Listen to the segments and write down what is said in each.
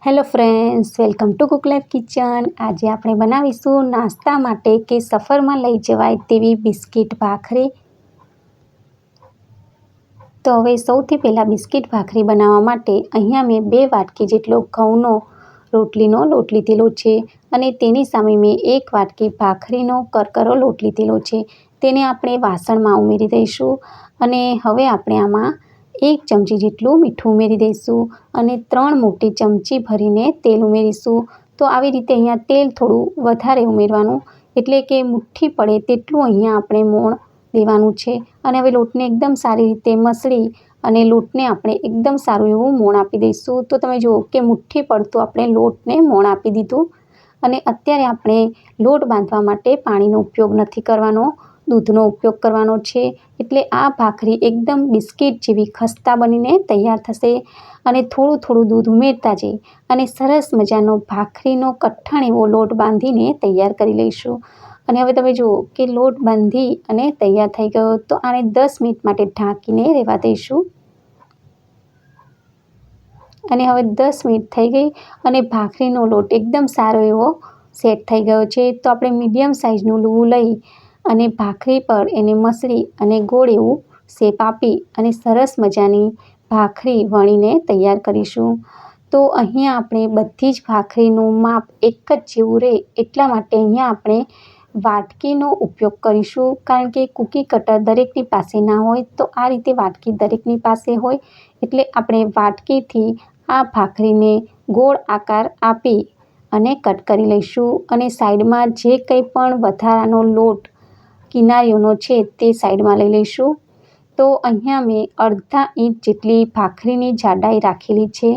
Hello friends, welcome to cook life kitchen. આજે આપણે બનાવીશું નાસ્તા માટે કે સફરમાં લઈ જવાય તેવી બિસ્કિટ ભાખરી। તો હવે સૌથી પહેલાં બિસ્કિટ ભાખરી બનાવવા માટે અહીંયા મેં 2 વાટકી જેટલો ઘઉંનો રોટલીનો લોટ લીધેલો છે અને તેની સામે મેં 1 વાટકી ભાખરીનો કરકરો લોટ લીધેલો છે। તેને આપણે વાસણમાં ઉમેરી દઈશું અને હવે આપણે આમાં 1 ચમચી જેટલું મીઠું ઉમેરી દઈશું અને 3 મોટી ચમચી ભરીને તેલ ઉમેરીશું। તો આવી રીતે અહીંયા તેલ થોડું વધારે ઉમેરવાનું, એટલે કે મુઠ્ઠી પડે તેટલું અહીંયા આપણે મોણ દેવાનું છે। અને હવે લોટને એકદમ સારી રીતે મસળી અને લોટને આપણે એકદમ સારું એવું મોણ આપી દઈશું। તો તમે જુઓ કે મુઠ્ઠી પડતું આપણે લોટને મોણ આપી દીધું અને અત્યારે આપણે લોટ બાંધવા માટે પાણીનો ઉપયોગ નથી કરવાનો, દૂધનો ઉપયોગ કરવાનો છે। એટલે આ ભાખરી એકદમ બિસ્કિટ જેવી ખસ્તા બનીને તૈયાર થશે અને થોડું થોડું દૂધ ઉમેરતા જઈ અને સરસ મજાનો ભાખરીનો કઠણ એવો લોટ બાંધીને તૈયાર કરી લઈશું। અને હવે તમે જુઓ કે લોટ બાંધી અને તૈયાર થઈ ગયો, તો આને 10 મિનિટ માટે ઢાંકીને રહેવા દઈશું। અને હવે 10 મિનિટ થઈ ગઈ અને ભાખરીનો લોટ એકદમ સારો એવો સેટ થઈ ગયો છે। તો આપણે મીડિયમ સાઇઝનું લુવું લઈ અને ભાખરી પર એને મસળી અને ગોળ એવું શેપ આપી અને સરસ મજાની ભાખરી વણીને તૈયાર કરીશું। તો અહીંયા આપણે બધી જ ભાખરીનું માપ એક જ જેવું રહે એટલા માટે અહીંયા આપણે વાટકીનો ઉપયોગ કરીશું, કારણ કે કૂકી કટર દરેકની પાસે ના હોય। તો આ રીતે વાટકી દરેકની પાસે હોય એટલે આપણે વાટકીથી આ ભાખરીને ગોળ આકાર આપી અને કટ કરી લઈશું અને સાઈડમાં જે કંઈ પણ વધારાનો લોટ કિનારીઓનો છે તે સાઈડમાં લઈ લઈશું। તો અહીંયા મેં અડધા ઇંચ જેટલી ભાખરીની જાડાઈ રાખેલી છે।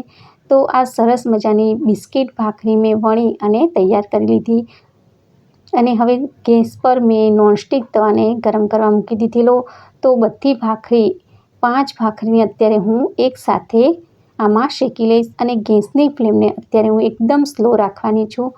તો આ સરસ મજાની બિસ્કિટ ભાખરી મેં વણી અને તૈયાર કરી લીધી અને હવે ગેસ પર મેં નોનસ્ટિક તવાને ગરમ કરવા મૂકી દીધેલો। તો બધી ભાખરી 5 ભાખરીને અત્યારે હું એકસાથે આમાં શેકી લઈશ અને ગેસની ફ્લેમને અત્યારે હું એકદમ સ્લો રાખવાની છું,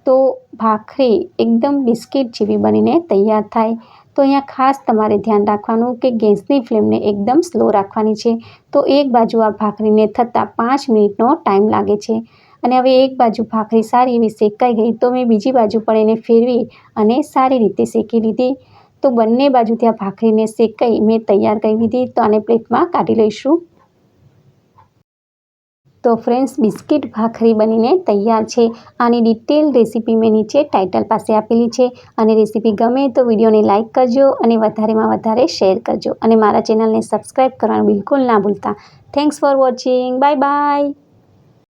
તો ભાખરી એકદમ બિસ્કિટ જેવી બનીને તૈયાર થાય। તો અહીંયા ખાસ તમારે ધ્યાન રાખવાનું કે ગેસની ફ્લેમને એકદમ સ્લો રાખવાની છે। તો એક બાજુ આ ભાખરીને થતાં 5 મિનિટનો ટાઈમ લાગે છે અને હવે એક બાજુ ભાખરી સારી એવી શેકાઈ ગઈ, તો મેં બીજી બાજુ પણ એને ફેરવી અને સારી રીતે શેકી લીધી। તો બંને બાજુથી આ ભાખરીને શેકાઈ મેં તૈયાર કરી લીધી। તો આને પ્લેટમાં કાઢી લઈશું। તો ફ્રેન્ડ્સ, બિસ્કિટ ભાખરી બનીને તૈયાર છે। આની ડિટેલ રેસીપી મેં નીચે ટાઇટલ પાસે આપેલી છે અને રેસીપી ગમે તો વિડીયોને લાઇક કરજો અને વધારેમાં વધારે શેર કરજો અને મારા ચેનલને સબસ્ક્રાઈબ કરવાનું બિલકુલ ના ભૂલતા। Thanks for watching, bye bye.